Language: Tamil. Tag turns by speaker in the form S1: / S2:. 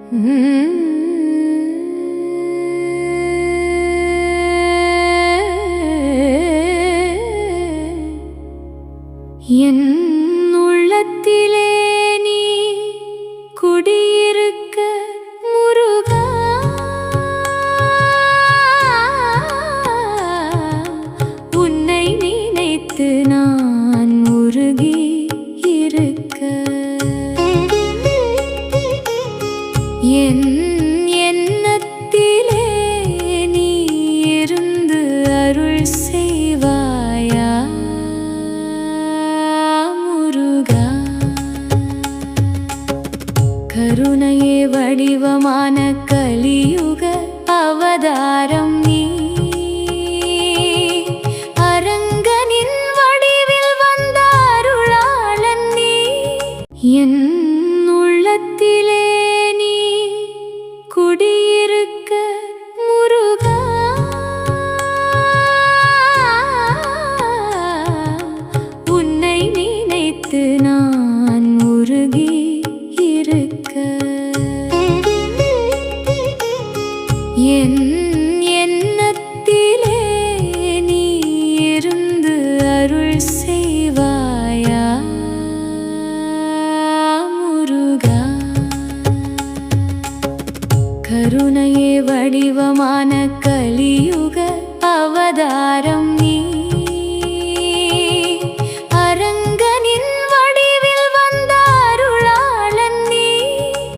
S1: என் உள்ளத்திலே நீ குடியிருக்க முருகா, உன்னை நினைத்து நான் உருகி இருக்க. என் எண்ணத்திலே நீ இருந்து அருள் செய்வாயா முருகா. கருணையே வடிவமான கலியுக அவதாரம் நீ, அரங்கனின் வடிவில் வந்த அருளாளன் நீ. என் உள்ளத்திலே நீ குடியிருக்க முருகா, உன்னை நினைத்து நான் உருகி இருக்க. என் எண்ணத்திலே நீ இருந்து அருள் செய்வாயா முருகா. கருணையே வடிவமான கலியுக அவதாரம்